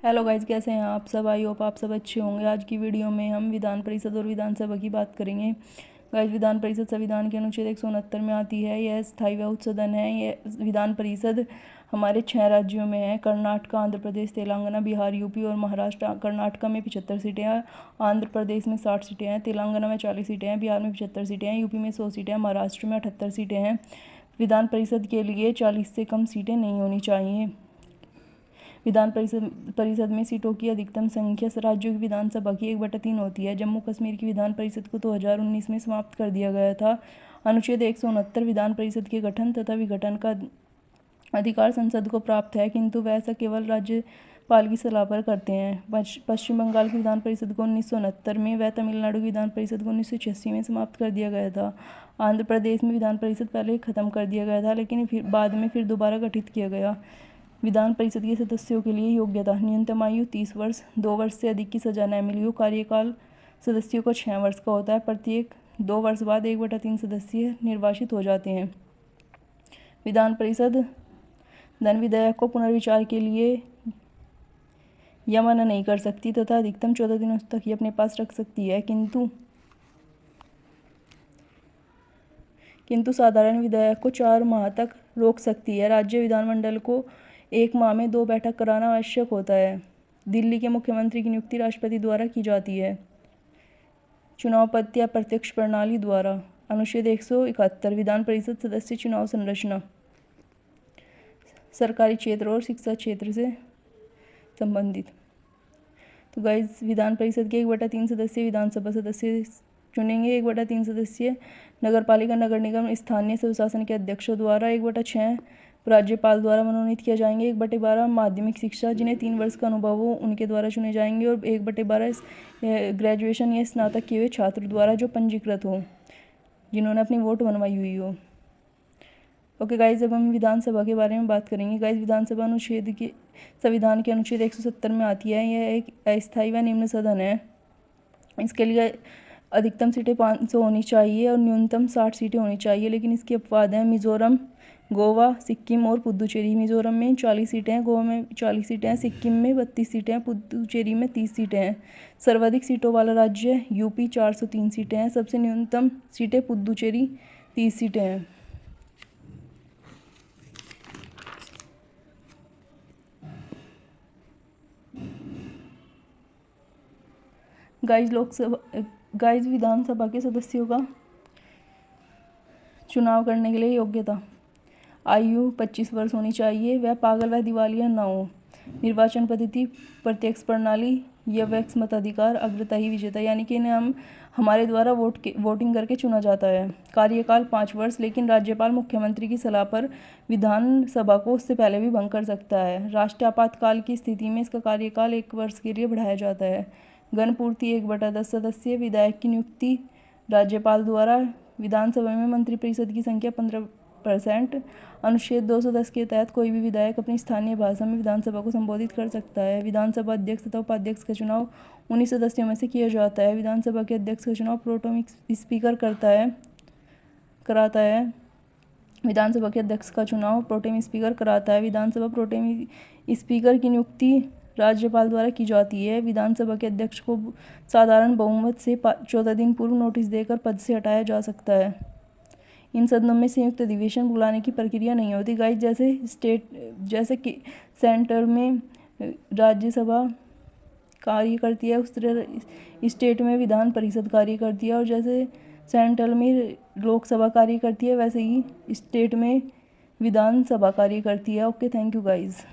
Hello guys, कैसे हैं आप सब। आई होप आप सब अच्छे होंगे। आज की वीडियो में हम विधान परिषद और विधानसभा की बात करेंगे। गाइज, विधान परिषद संविधान के अनुच्छेद 169 में आती है। यह स्थायी व उच्च सदन है। यह विधान परिषद हमारे 6 राज्यों में है। कर्नाटक, आंध्र प्रदेश, तेलंगाना, बिहार, यूपी और महाराष्ट्र। कर्नाटक में 75 सीटें हैं, आंध्र प्रदेश में 60 सीटें हैं, तेलंगाना में 40 सीटें हैं, बिहार में 75 सीटें हैं, यूपी में 100 सीटें हैं, महाराष्ट्र में 78 सीटें हैं। विधान परिषद के लिए 40 से कम सीटें नहीं होनी चाहिए। विधान परिषद में सीटों की अधिकतम संख्या राज्यों की विधानसभा की 1/3 होती है। जम्मू कश्मीर की विधान परिषद को 2019 में समाप्त कर दिया गया था। अनुच्छेद 169 विधान परिषद के गठन तथा विघटन का अधिकार संसद को प्राप्त है, किंतु वह ऐसा केवल राज्यपाल की सलाह पर करते हैं। पश्चिम बंगाल की विधान परिषद को 1969 में व तमिलनाडु की विधान परिषद को 1986 में समाप्त कर दिया गया था। आंध्र प्रदेश में विधान परिषद पहले खत्म कर दिया गया था, लेकिन बाद में फिर दोबारा गठित किया गया। विधान परिषद के सदस्यों के लिए योग्यता: न्यूनतम आयु 30 वर्ष, 2 वर्ष से अधिक की सजा न मिली हो। कार्यकाल सदस्यों को 6 वर्ष का होता है। प्रत्येक 2 वर्ष बाद 1/3 सदस्य निर्वाचित हो जाते हैं। विधान परिषद धन विधेयक को पुनर्विचार के लिए या मना नहीं कर सकती तथा अधिकतम 14 दिनों तक ही अपने पास रख सकती है, किंतु साधारण विधेयक को 4 माह तक रोक सकती है। राज्य विधानमंडल को 1 माह में 2 बैठक कराना आवश्यक होता है। दिल्ली के मुख्यमंत्री की नियुक्ति राष्ट्रपति द्वारा की जाती है। चुनाव पद्धति या प्रत्यक्ष प्रणाली द्वारा। अनुच्छेद 171 विधान परिषद सदस्य चुनाव संरचना। सरकारी क्षेत्र और शिक्षा क्षेत्र से संबंधित। तो गाइज, विधान परिषद के 1/3 सदस्य विधानसभा सदस्य चुनेंगे। 1/3 सदस्य नगर पालिका, नगर निगम, स्थानीय स्वशासन के अध्यक्षों द्वारा। 1/6 राज्यपाल द्वारा मनोनीत किए जाएंगे। 1/12 माध्यमिक शिक्षा जिन्हें 3 वर्ष का अनुभव हो उनके द्वारा चुने जाएंगे। और 1/12 ग्रेजुएशन या स्नातक किए हुए छात्र द्वारा जो पंजीकृत हो, जिन्होंने अपनी वोट बनवाई हुई हो। ओके गाइज, अब हम विधानसभा के बारे में बात करेंगे। गाइज, विधानसभा संविधान के अनुच्छेद 170 में आती है। यह एक अस्थायी व निम्न सदन है। इसके लिए अधिकतम सीटें 500 होनी चाहिए और न्यूनतम 60 सीटें होनी चाहिए, लेकिन इसके अपवाद हैं। मिजोरम, गोवा, सिक्किम और पुदुचेरी। मिजोरम में 40 सीटें हैं, गोवा में 40 सीटें हैं, सिक्किम में 32 सीटें हैं, पुदुचेरी में 30 सीटें हैं। सर्वाधिक सीटों वाला राज्य यूपी, 403 सीटें हैं। सबसे न्यूनतम सीटें पुदुचेरी, 30 सीटें हैं। गाइज, विधानसभा के सदस्यों का चुनाव करने के लिए योग्यता: आयु 25 वर्ष होनी चाहिए। वह पागल व दिवालिया न हो। निर्वाचन पद्धति: प्रत्यक्ष प्रणाली या वैक्स मताधिकार। अग्रताही विजेता, यानी कि इन्हें हमारे द्वारा वोटिंग करके चुना जाता है। कार्यकाल 5 वर्ष, लेकिन राज्यपाल मुख्यमंत्री की सलाह पर विधानसभा को उससे पहले भी भंग कर सकता है। राष्ट्रीय आपातकाल की स्थिति में इसका कार्यकाल 1 वर्ष के लिए बढ़ाया जाता है। गणपूर्ति: 1/10 सदस्य। विधायक की नियुक्ति राज्यपाल द्वारा। विधानसभा में मंत्रिपरिषद की संख्या 15%। अनुच्छेद 210 के तहत कोई भी विधायक अपनी स्थानीय भाषा में विधानसभा को संबोधित कर सकता है। विधानसभा अध्यक्ष तथा उपाध्यक्ष का चुनाव 19 सदस्यों में से किया जाता है। विधानसभा के अध्यक्ष का चुनाव प्रोटेम स्पीकर कराता है। विधानसभा के अध्यक्ष का चुनाव प्रोटेम स्पीकर कराता है। विधानसभा प्रोटेम स्पीकर की नियुक्ति राज्यपाल द्वारा की जाती है। विधानसभा के अध्यक्ष को साधारण बहुमत से 14 दिन पूर्व नोटिस देकर पद से हटाया जा सकता है। इन सदनों में संयुक्त अधिवेशन बुलाने की प्रक्रिया नहीं होती। गाइस, जैसे कि सेंटर में राज्यसभा कार्य करती है, उस तरह स्टेट में विधान परिषद कार्य करती है। और जैसे सेंट्रल में लोकसभा कार्य करती है, वैसे ही स्टेट में विधानसभा कार्य करती है। Okay, thank you guys.